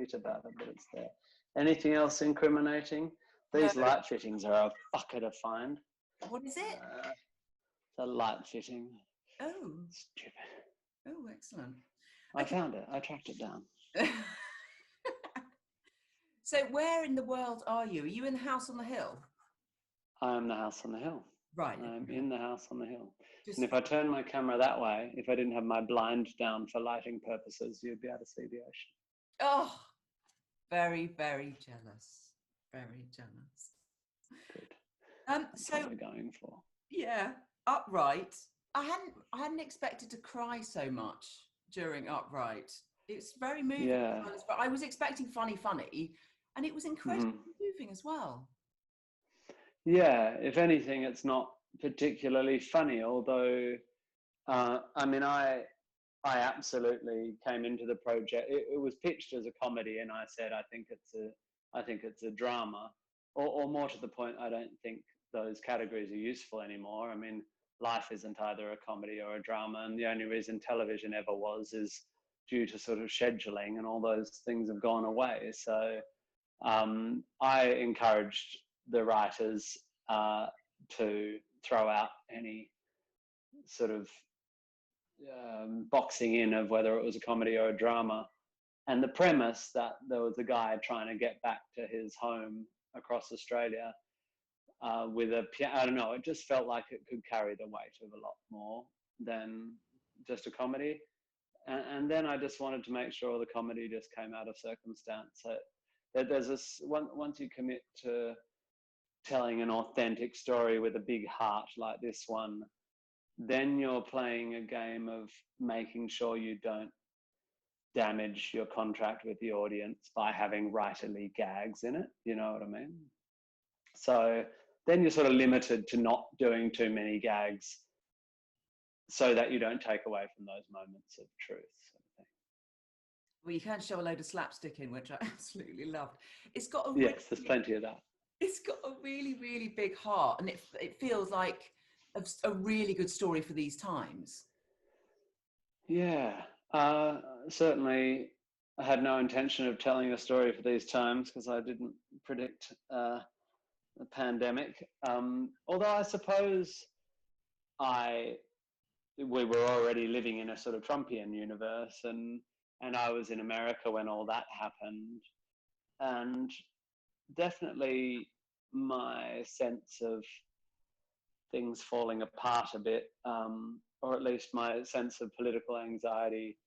tweet about it, but it's there. Anything else incriminating? These No. light fittings are a fucker to find. What is it? It's a light fitting. Oh. Stupid. Oh, excellent. I found it. I tracked it down. So where in the world are you? Are you in the house on the hill? I am the house on the hill. Right. I'm in the house on the hill. Just And if I turn my camera that way, if I didn't have my blind down for lighting purposes, you'd be able to see the ocean. Oh, very, very jealous. Very jealous. Good. That's what we're going for. Yeah, Upright. I hadn't expected to cry so much during Upright. It's very moving. Yeah. But I was expecting funny, and it was incredibly moving as well. Yeah, if anything, it's not particularly funny, although, I mean, I absolutely came into the project. It was pitched as a comedy, and I said, I think it's a drama, or more to the point, I don't think those categories are useful anymore. I mean, life isn't either a comedy or a drama, and the only reason television ever was is due to sort of scheduling, and all those things have gone away. So I encouraged the writers to throw out any sort of boxing in of whether it was a comedy or a drama. And the premise that there was a guy trying to get back to his home across Australia with a piano, I don't know, it just felt like it could carry the weight of a lot more than just a comedy. And then I just wanted to make sure the comedy just came out of circumstance. So that there's this, once you commit to telling an authentic story with a big heart like this one, then you're playing a game of making sure you don't damage your contract with the audience by having writerly gags in it. You know what I mean? So then you're sort of limited to not doing too many gags so that you don't take away from those moments of truth. Sort of thing. Well, you can show a load of slapstick in, which I absolutely loved. It's got a yes, there's plenty of that. It's got a really, really big heart, and it feels like a really good story for these times. Yeah, certainly I had no intention of telling a story for these times because I didn't predict the pandemic. Although I suppose we were already living in a sort of Trumpian universe, and I was in America when all that happened, and definitely my sense of things falling apart a bit, or at least my sense of political anxiety,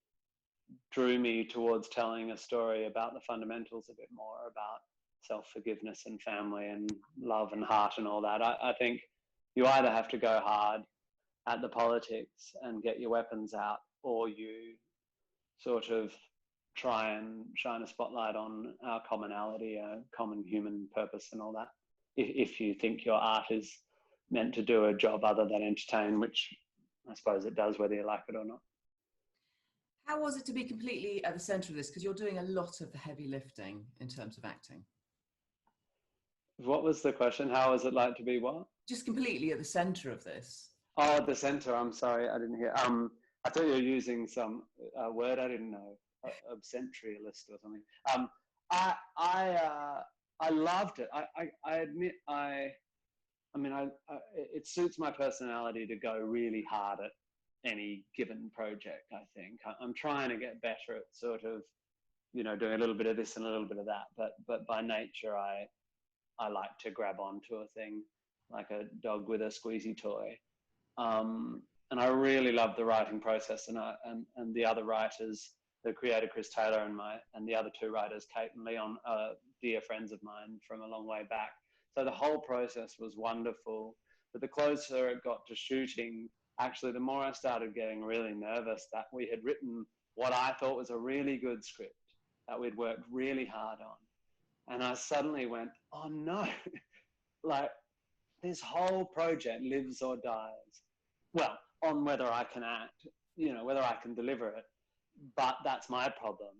drew me towards telling a story about the fundamentals a bit more, about self-forgiveness and family and love and heart and all that. I think you either have to go hard at the politics and get your weapons out, or you sort of try and shine a spotlight on our commonality, a common human purpose and all that. If you think your art is meant to do a job other than entertain, which I suppose it does, whether you like it or not. How was it to be completely at the centre of this? Because you're doing a lot of the heavy lifting in terms of acting. What was the question? How was it like to be what? Just completely at the centre of this. Oh, at the centre. I'm sorry, I didn't hear. I thought you were using some word I didn't know, obcentrialist or something. I loved it. I admit it suits my personality to go really hard at any given project. I think I'm trying to get better at sort of, doing a little bit of this and a little bit of that. But by nature, I like to grab onto a thing like a dog with a squeezy toy. And I really love the writing process, and the other writers, the creator Chris Taylor and the other two writers, Kate and Leon, are dear friends of mine from a long way back. So the whole process was wonderful. But the closer it got to shooting, actually, the more I started getting really nervous that we had written what I thought was a really good script that we'd worked really hard on. And I suddenly went, oh no, like this whole project lives or dies. Well, on whether I can act, whether I can deliver it. But that's my problem.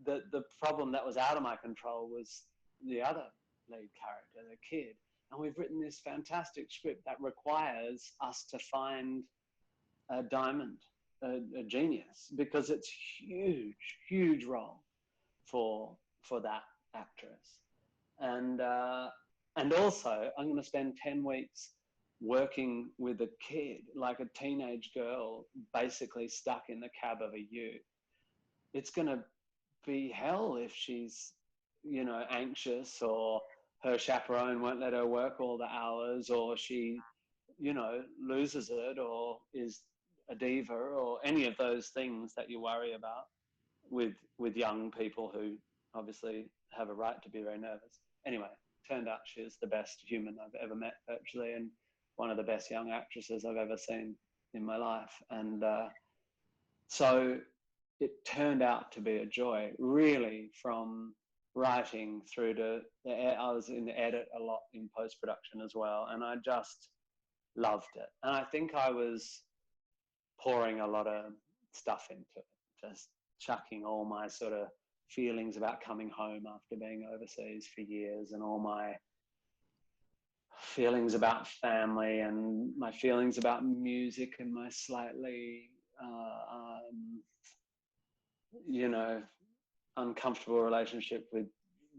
The problem that was out of my control was the other lead character, the kid. And we've written this fantastic script that requires us to find a diamond, a genius, because it's huge, huge role for for that actress. And also, I'm going to spend 10 weeks working with a kid, like a teenage girl, basically stuck in the cab of a ute. It's going to be hell if she's, you know, anxious, or her chaperone won't let her work all the hours, or she, you know, loses it, or is a diva, or any of those things that you worry about with young people who obviously have a right to be very nervous. Anyway, turned out she's the best human I've ever met, virtually, and one of the best young actresses I've ever seen in my life. And so it turned out to be a joy, really, from writing through to I was in the edit a lot in post-production as well, and I just loved it. And I think I was pouring a lot of stuff into it, just chucking all my sort of feelings about coming home after being overseas for years, and all my feelings about family, and my feelings about music, and my slightly, you know, uncomfortable relationship with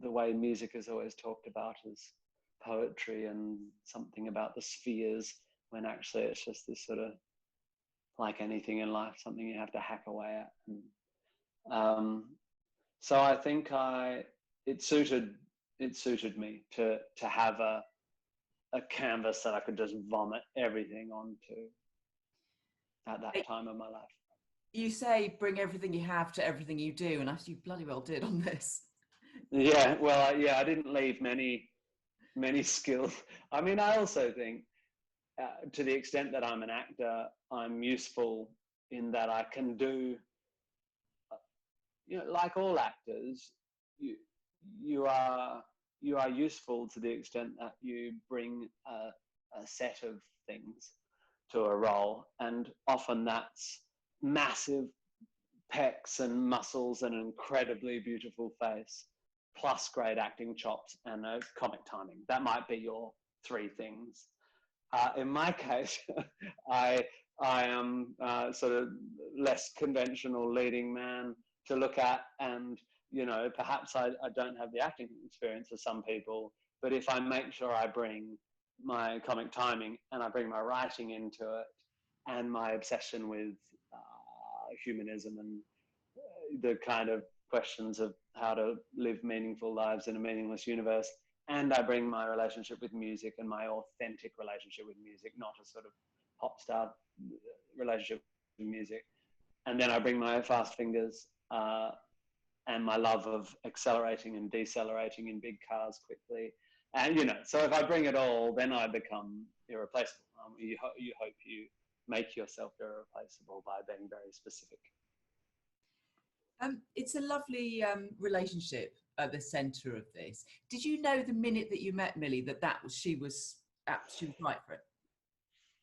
the way music is always talked about as poetry and something about the spheres, when actually it's just this sort of, like anything in life, something you have to hack away at. And so I think it suited me to have a canvas that I could just vomit everything onto at that time of my life. You say bring everything you have to everything you do, and as you bloody well did on this. Yeah, well, yeah, I didn't leave many skills. I mean, I also think, to the extent that I'm an actor, I'm useful in that I can do, you know, like all actors, you are useful to the extent that you bring a set of things to a role, and often that's massive pecs and muscles and an incredibly beautiful face, plus great acting chops and a comic timing. That might be your three things. In my case, I am sort of less conventional leading man to look at, and you know, perhaps I don't have the acting experience of some people, but if I make sure I bring my comic timing and I bring my writing into it, and my obsession with humanism and the kind of questions of how to live meaningful lives in a meaningless universe, and I bring my relationship with music and my authentic relationship with music, not a sort of pop star relationship with music, and then I bring my fast fingers and my love of accelerating and decelerating in big cars quickly. And, you know, so if I bring it all, then I become irreplaceable. You hope you make yourself irreplaceable by being very specific. It's a lovely relationship at the centre of this. Did you know the minute that you met Millie that she was right for it?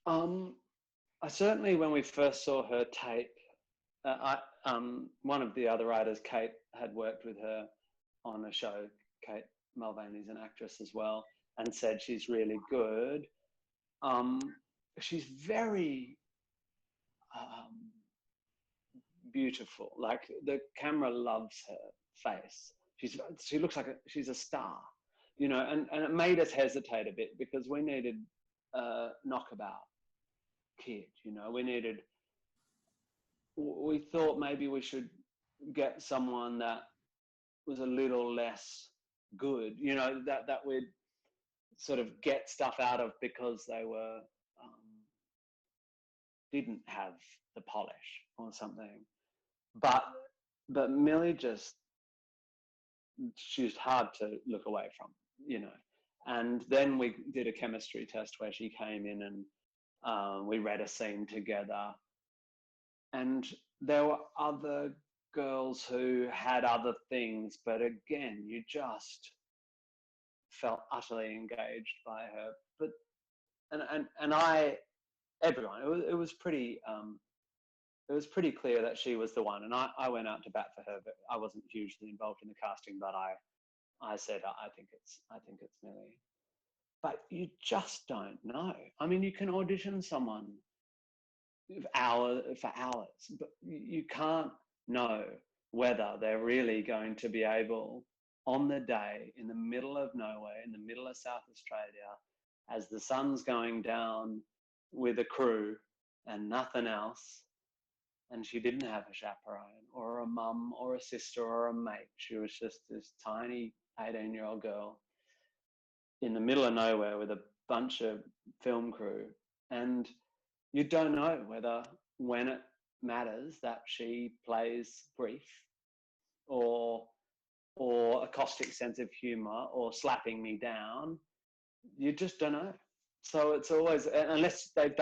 I certainly, when we first saw her tape, one of the other writers, Kate, had worked with her on a show. Kate Mulvaney's an actress as well, and said she's really good. She's very beautiful. Like, the camera loves her face. She looks like she's a star, you know. And it made us hesitate a bit because we needed a knockabout kid, you know. We thought maybe we should get someone that was a little less good, you know, that we'd sort of get stuff out of because they were didn't have the polish or something. But Millie she's hard to look away from, you know. And then we did a chemistry test where she came in and we read a scene together. And there were other girls who had other things, but again, you just felt utterly engaged by her. But everyone, it was pretty clear that she was the one. And I went out to bat for her, but I wasn't hugely involved in the casting. But I said, I think it's Millie. But you just don't know. I mean, you can audition someone for hours, but you can't know whether they're really going to be able on the day in the middle of nowhere, in the middle of South Australia, as the sun's going down with a crew and nothing else. And she didn't have a chaperone or a mum or a sister or a mate. She was just this tiny 18-year-old girl in the middle of nowhere with a bunch of film crew. And you don't know whether, when it matters, that she plays brief or a caustic sense of humor or slapping me down. You just don't know. So it's always, unless they've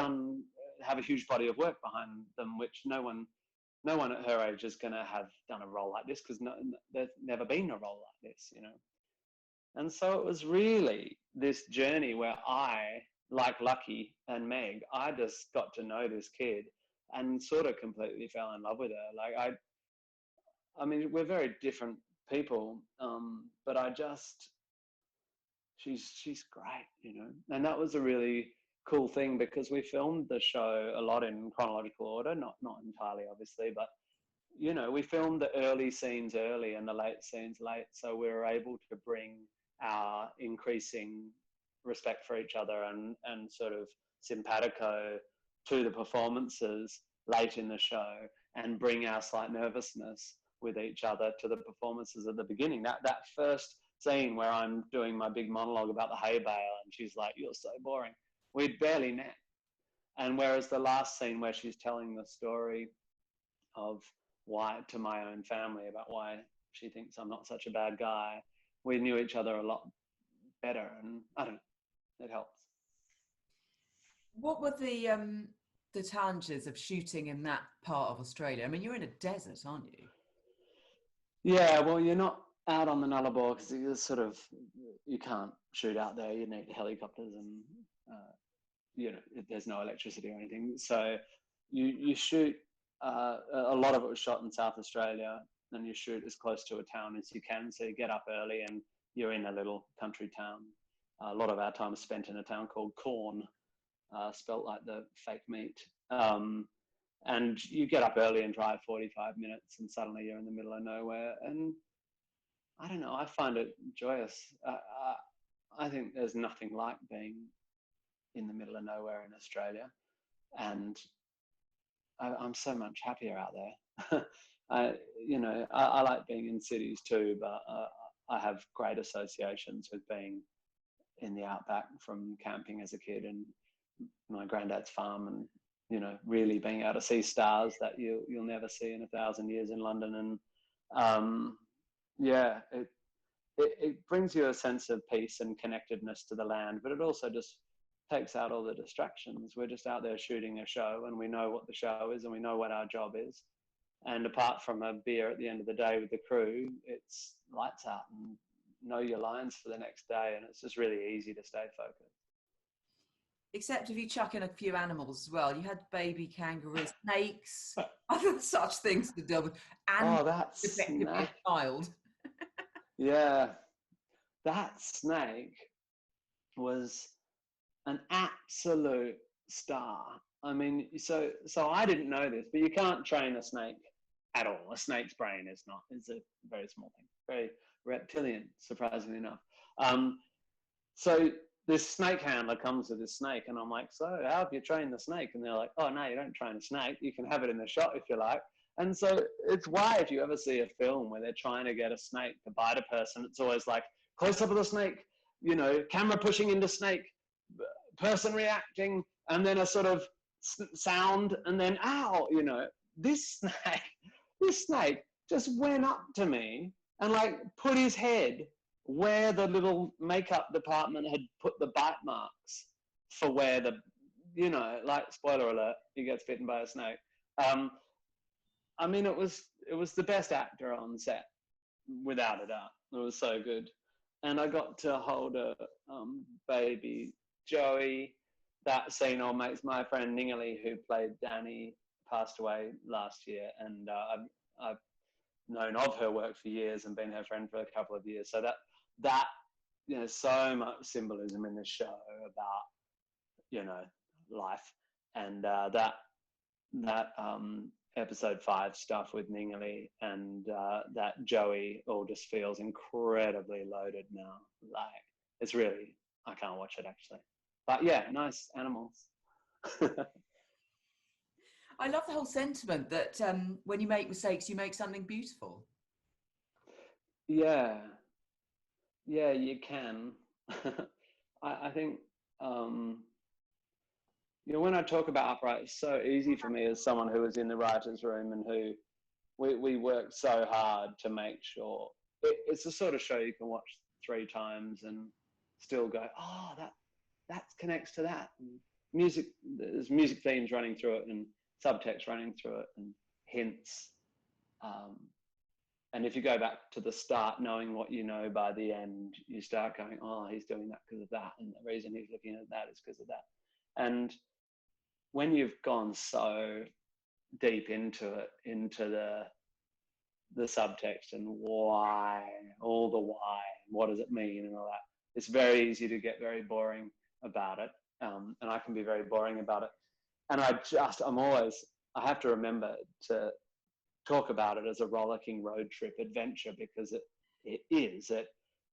have a huge body of work behind them, which no one at her age is going to have done a role like this, because there's never been a role like this, you know. And so it was really this journey where I, like Lucky and Meg, I just got to know this kid and sort of completely fell in love with her. Like I mean, we're very different people, but she's great, you know. And that was a really cool thing, because we filmed the show a lot in chronological order, not entirely obviously, but you know, we filmed the early scenes early and the late scenes late, so we were able to bring our increasing respect for each other and sort of simpatico to the performances late in the show, and bring our slight nervousness with each other to the performances at the beginning. That first scene where I'm doing my big monologue about the hay bale and she's like, "You're so boring," we'd barely met. And whereas the last scene where she's telling the story of why, to my own family, about why she thinks I'm not such a bad guy, we knew each other a lot better, and I don't know, it helps. What were the challenges of shooting in that part of Australia? I mean, you're in a desert, aren't you? Yeah, well, you're not out on the Nullarbor because you can't shoot out there. You need helicopters and you know, there's no electricity or anything. So you shoot. A lot of it was shot in South Australia, and you shoot as close to a town as you can. So you get up early and you're in a little country town. A lot of our time is spent in a town called Corn, spelt like the fake meat. And you get up early and drive 45 minutes, and suddenly you're in the middle of nowhere. And I don't know, I find it joyous. I think there's nothing like being in the middle of nowhere in Australia. And I'm so much happier out there. I like being in cities too, but I have great associations with being in the outback from camping as a kid and my granddad's farm, and you know, really being able to see stars that you'll never see in 1,000 years in London. And yeah, it brings you a sense of peace and connectedness to the land, but it also just takes out all the distractions. We're just out there shooting a show, and we know what the show is and we know what our job is. And apart from a beer at the end of the day with the crew, it's lights out and know your lines for the next day. And it's just really easy to stay focused. Except if you chuck in a few animals as well. You had baby kangaroos, snakes, other such things to deal with, and effectively a child. Yeah, that snake was an absolute star. I mean, so I didn't know this, but you can't train a snake at all. A snake's brain is not, it's a very small thing, very reptilian, surprisingly enough. So this snake handler comes with this snake, and I'm like, "So how have you trained the snake?" And they're like, "Oh no, you don't train a snake. You can have it in the shot if you like." And so it's why if you ever see a film where they're trying to get a snake to bite a person, it's always like close up of the snake, you know, camera pushing into snake, person reacting, and then a sort of sound, and then ow, you know. This snake just went up to me and like put his head where the little makeup department had put the bite marks for where the, you know, like, spoiler alert, he gets bitten by a snake. I mean, it was the best actor on set, without a doubt. It was so good. And I got to hold a baby Joey. That scene all makes my friend Ningali, who played Danny, passed away last year, and I've known of her work for years and been her friend for a couple of years. So that you know, so much symbolism in this show about, you know, life, and that episode 5 stuff with Ningali and that Joey all just feels incredibly loaded now. Like, it's really, I can't watch it actually. But yeah, nice animals. I love the whole sentiment that when you make mistakes, you make something beautiful. Yeah, you can. I think, when I talk about Upright, it's so easy for me as someone who was in the writer's room and who we worked so hard to make sure. It's the sort of show you can watch 3 times and still go, oh, that connects to that. And there's music themes running through it and subtext running through it and hints. And if you go back to the start, knowing what you know by the end, you start going, oh, he's doing that because of that. And the reason he's looking at that is because of that. And when you've gone so deep into it, into the subtext and why, all the why, what does it mean and all that, it's very easy to get very boring about it. And I can be very boring about it. And I have to remember to talk about it as a rollicking road trip adventure, because it is.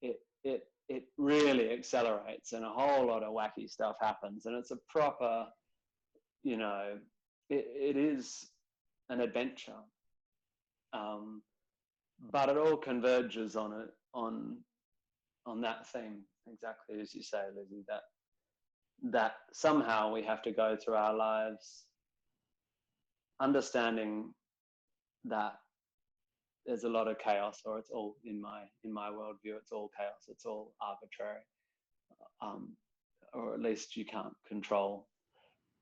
It really accelerates and a whole lot of wacky stuff happens. And it's a proper, it is an adventure. But it all converges on that theme, exactly as you say, Lizzie, that somehow we have to go through our lives understanding that there's a lot of chaos, or it's all, in my worldview, it's all chaos, it's all arbitrary, or at least you can't control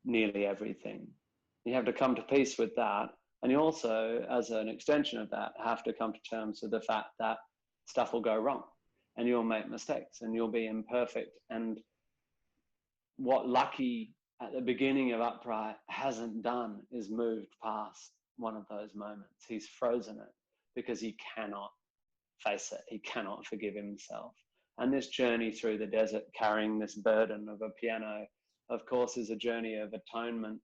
nearly everything. You have to come to peace with that. And you also, as an extension of that, have to come to terms with the fact that stuff will go wrong and you'll make mistakes and you'll be imperfect. And what Lucky at the beginning of Upright hasn't done is moved past one of those moments. He's frozen it because he cannot face it. He cannot forgive himself. And this journey through the desert, carrying this burden of a piano, of course, is a journey of atonement.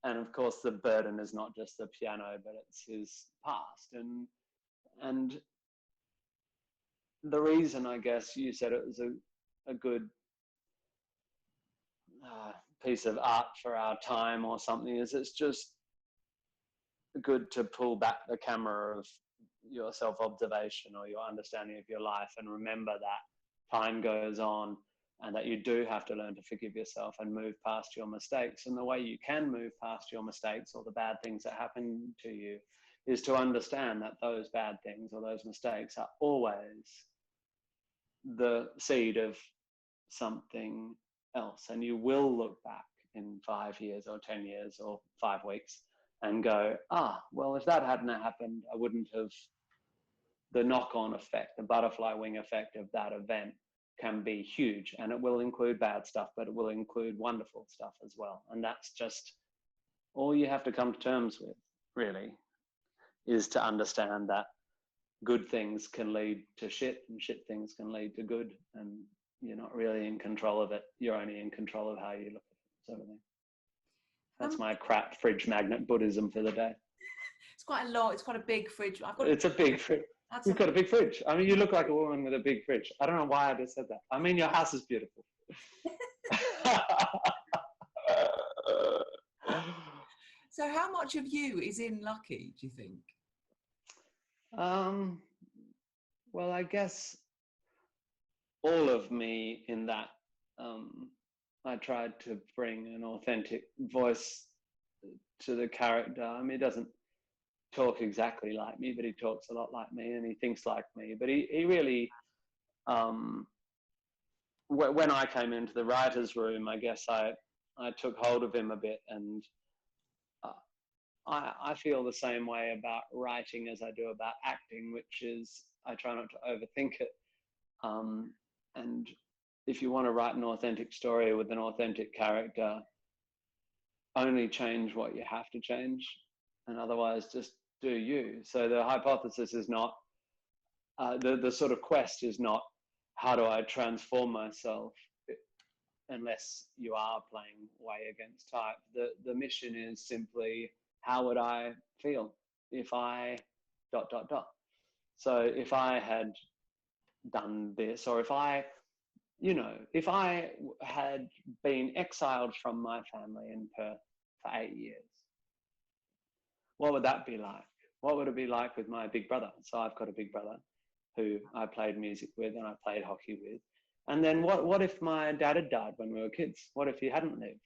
And of course, the burden is not just the piano, but it's his past. And the reason, I guess, you said it was a good piece of art for our time or something, is it's just good to pull back the camera of your self-observation or your understanding of your life and remember that time goes on and that you do have to learn to forgive yourself and move past your mistakes. And the way you can move past your mistakes or the bad things that happen to you is to understand that those bad things or those mistakes are always the seed of something else. And you will look back in 5 years or 10 years or 5 weeks and go, well, if that hadn't happened, I wouldn't have. The knock-on effect, the butterfly wing effect of that event can be huge, and it will include bad stuff, but it will include wonderful stuff as well. And that's just all you have to come to terms with, really, is to understand that good things can lead to shit and shit things can lead to good, and you're not really in control of it. You're only in control of how you look at it, sort of thing. That's my crap fridge magnet Buddhism for the day. It's quite a big fridge. It's a big fridge. You've got a big fridge. I mean, you look like a woman with a big fridge. I don't know why I just said that. I mean, your house is beautiful. So how much of you is in Lucky, do you think? Well, I guess all of me in that. I tried to bring an authentic voice to the character. I mean, he doesn't talk exactly like me, but he talks a lot like me and he thinks like me. But he really, when I came into the writer's room, I guess I took hold of him a bit, and I feel the same way about writing as I do about acting, which is I try not to overthink it. And if you want to write an authentic story with an authentic character, only change what you have to change, and otherwise just do you. So the hypothesis is not, the sort of quest is not, how do I transform myself, unless you are playing way against type. The mission is simply, how would I feel if I ... So if I had done this, or if I, if I had been exiled from my family in Perth for 8 years, what would that be like? What would it be like with my big brother? So I've got a big brother who I played music with and I played hockey with. And then what if my dad had died when we were kids? What if he hadn't lived?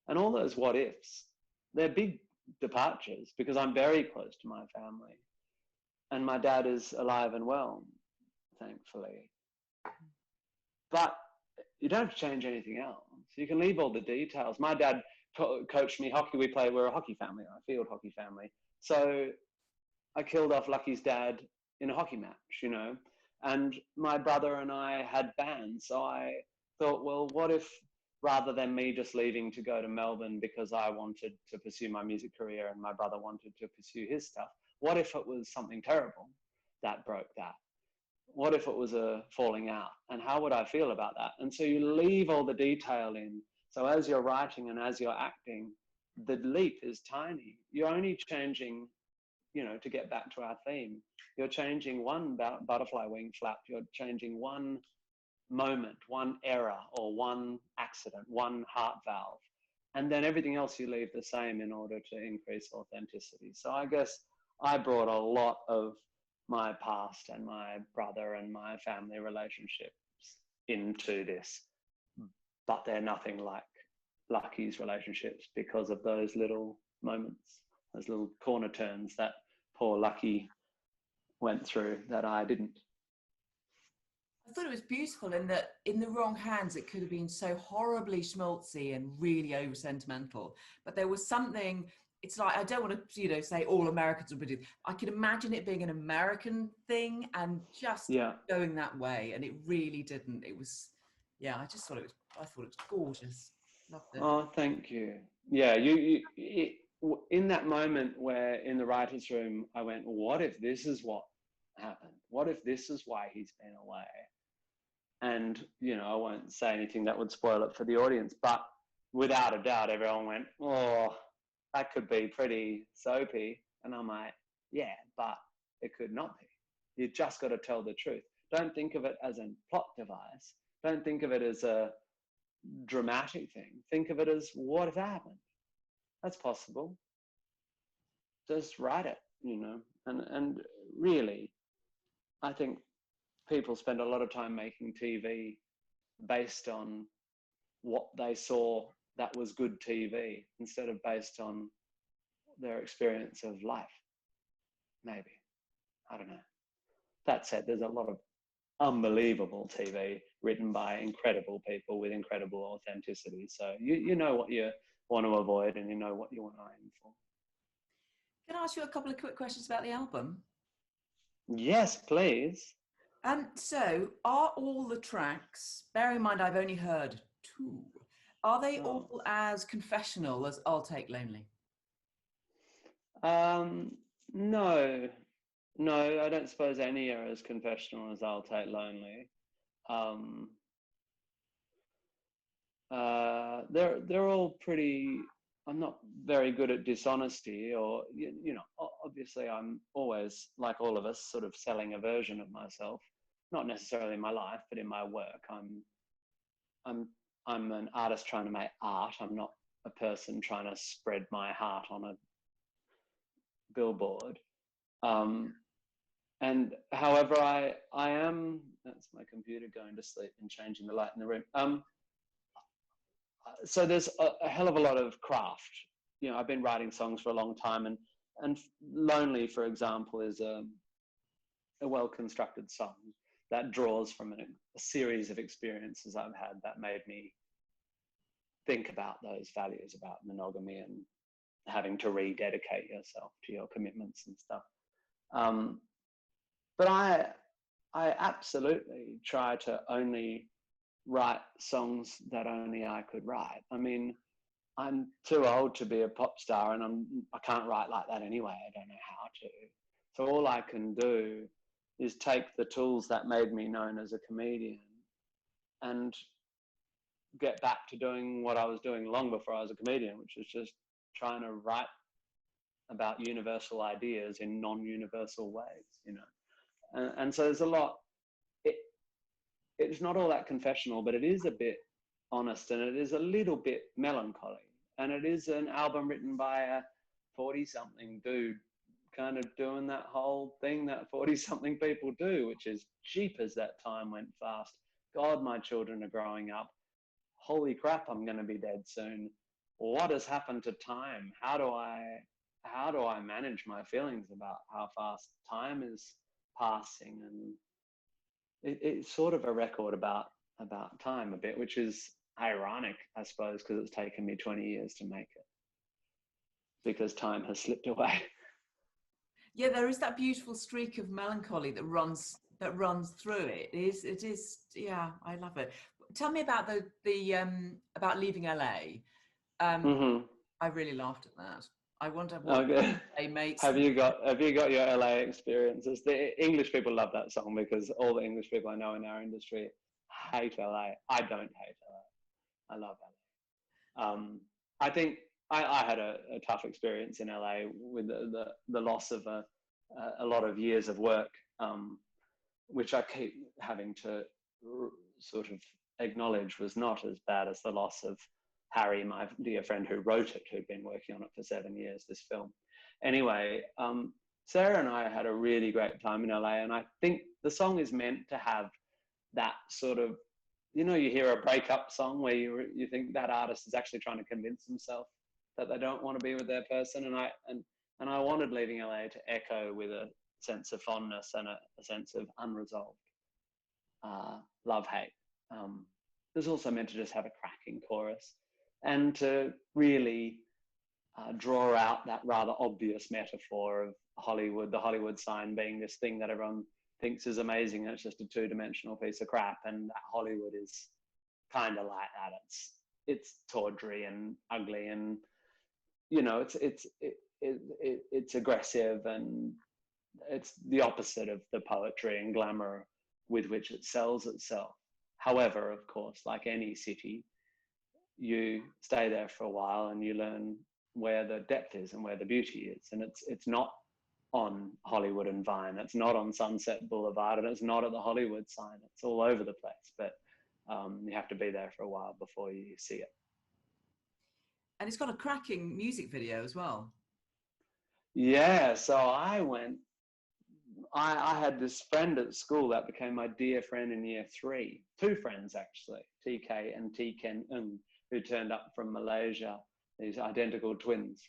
And all those what ifs, they're big departures because I'm very close to my family. And my dad is alive and well, thankfully. But you don't have to change anything else. You can leave all the details. My dad coached me hockey. We're a hockey family, a field hockey family. So I killed off Lucky's dad in a hockey match, and my brother and I had bands. So I thought, well, what if rather than me just leaving to go to Melbourne because I wanted to pursue my music career and my brother wanted to pursue his stuff, what if it was something terrible that broke that? What if it was a falling out? And how would I feel about that? And so you leave all the detail in. So as you're writing and as you're acting, the leap is tiny. You're only changing, to get back to our theme, you're changing one butterfly wing flap. You're changing one moment, one error, or one accident, one heart valve. And then everything else you leave the same in order to increase authenticity. So I guess I brought a lot of my past and my brother and my family relationships into this, but they're nothing like Lucky's relationships because of those little moments, those little corner turns that poor Lucky went through that I didn't. I thought it was beautiful in that in the wrong hands, it could have been so horribly schmaltzy and really over sentimental, but there was something. It's like, I don't want to, say all Americans would do. I could imagine it being an American thing and just going that way. And it really didn't. It was, I thought it was gorgeous. Loved it. Oh, thank you. Yeah, in that moment where in the writer's room, I went, what if this is what happened? What if this is why he's been away? And, I won't say anything that would spoil it for the audience, but without a doubt, everyone went, oh, that could be pretty soapy. And I'm like, yeah, but it could not be. You just got to tell the truth. Don't think of it as a plot device. Don't think of it as a dramatic thing. Think of it as, what if that happened? That's possible. Just write it, And really, I think people spend a lot of time making TV based on what they saw that was good TV instead of based on their experience of life. Maybe. I don't know. That said, there's a lot of unbelievable TV written by incredible people with incredible authenticity. So you know what you want to avoid and you know what you want to aim for. Can I ask you a couple of quick questions about the album? Yes, please. So are all the tracks, bear in mind I've only heard 2, are they all as confessional as I'll Take Lonely? No, I don't suppose any are as confessional as I'll Take Lonely. They're all pretty. I'm not very good at dishonesty, or obviously I'm always, like all of us, sort of selling a version of myself. Not necessarily in my life, but in my work. I'm an artist trying to make art. I'm not a person trying to spread my heart on a billboard. And however, I am. That's my computer going to sleep and changing the light in the room. So there's a hell of a lot of craft. I've been writing songs for a long time, and Lonely, for example, is a well-constructed song that draws from a series of experiences I've had that made me think about those values, about monogamy and having to rededicate yourself to your commitments and stuff. But I absolutely try to only write songs that only I could write. I mean, I'm too old to be a pop star, and I can't write like that anyway. I don't know how to. So all I can do is take the tools that made me known as a comedian and get back to doing what I was doing long before I was a comedian, which is just trying to write about universal ideas in non-universal ways, you know. And so there's a lot. It, it's not all that confessional, but it is a bit honest, and it is a little bit melancholy. And it is an album written by a 40-something dude, kind of doing that whole thing that 40-something people do, which is, jeepers, that time went fast. God, my children are growing up. Holy crap, I'm going to be dead soon. What has happened to time? How do I manage my feelings about how fast time is passing? And it's sort of a record about time a bit, which is ironic, I suppose, because it's taken me 20 years to make it, because time has slipped away. Yeah, there is that beautiful streak of melancholy that runs through it. It is. Yeah, I love it. Tell me about the about leaving LA. Mm-hmm. I really laughed at that. I wonder what Okay. LA mates. Have you got your LA experiences? The English people love that song because all the English people I know in our industry hate LA. I don't hate LA. I love LA. I think I had a tough experience in LA with the loss of a lot of years of work, which I keep having to sort of acknowledge was not as bad as the loss of Harry, my dear friend who wrote it, who'd been working on it for 7 years, this film. Anyway, Sarah and I had a really great time in LA, and I think the song is meant to have that sort of, you know, you hear a breakup song where you think that artist is actually trying to convince himself that they don't want to be with their person, and I wanted Leaving LA to echo with a sense of fondness and a sense of unresolved love-hate. There's also meant to just have a cracking chorus and to really draw out that rather obvious metaphor of Hollywood, the Hollywood sign being this thing that everyone thinks is amazing, and it's just a two-dimensional piece of crap, and that Hollywood is kind of like that. It's tawdry and ugly, and you know, it's aggressive, and it's the opposite of the poetry and glamour with which it sells itself. However, of course, like any city, you stay there for a while and you learn where the depth is and where the beauty is. And it's not on Hollywood and Vine. It's not on Sunset Boulevard, and it's not at the Hollywood sign. It's all over the place, but you have to be there for a while before you see it. And it's got a cracking music video as well. Yeah, so I had this friend at school that became my dear friend in year 3. 2 friends, actually, TK and Tken, who turned up from Malaysia, these identical twins.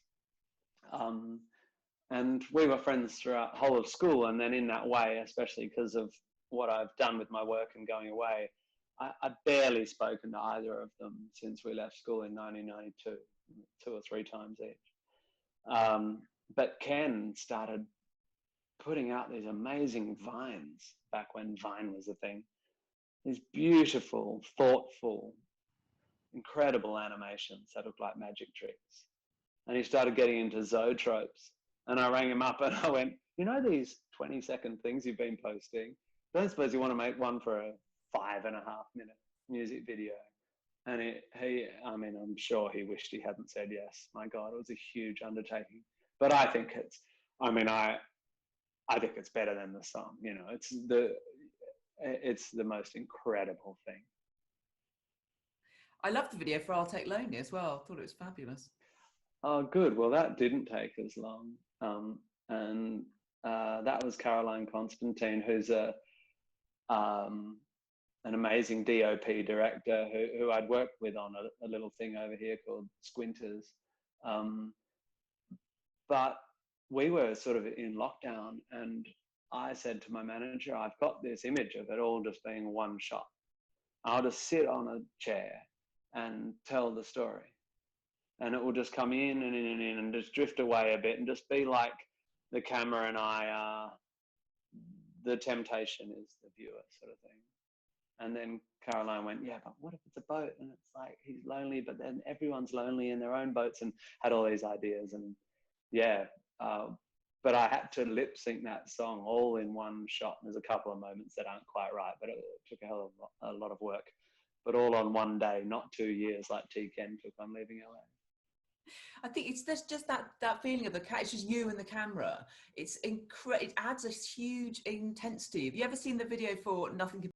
And we were friends throughout the whole of school. And then in that way, especially because of what I've done with my work and going away, I'd barely spoken to either of them since we left school in 1992, 2 or 3 times each. But Ken started putting out these amazing vines back when Vine was a thing. These beautiful, thoughtful, incredible animations that look like magic tricks. And he started getting into zoetropes. And I rang him up and I went, you know, these 20-second things you've been posting, I don't suppose you want to make one for a 5.5-minute music video. And I mean, I'm sure he wished he hadn't said yes. My God, it was a huge undertaking. But I think I think it's better than the song. You know, it's the most incredible thing. I loved the video for I'll Take Lonely as well. I thought it was fabulous. Oh, good. Well, that didn't take as long. And that was Caroline Constantine, who's an amazing DOP director who I'd worked with on a little thing over here called Squinters. But we were sort of in lockdown, and I said to my manager, I've got this image of it all just being one shot. I'll just sit on a chair and tell the story. And it will just come in and in and in and just drift away a bit and just be like the camera and I are, the temptation is the viewer, sort of thing. And then Caroline went, yeah, but what if it's a boat? And it's like, he's lonely, but then everyone's lonely in their own boats, and had all these ideas. And yeah, but I had to lip sync that song all in one shot. There's a couple of moments that aren't quite right, but it took a lot of work. But all on one day, not 2 years like T. Ken took on Leaving LA. I think it's just that feeling of the cat. It's just you and the camera. It's incredible. It adds a huge intensity. Have you ever seen the video for Nothing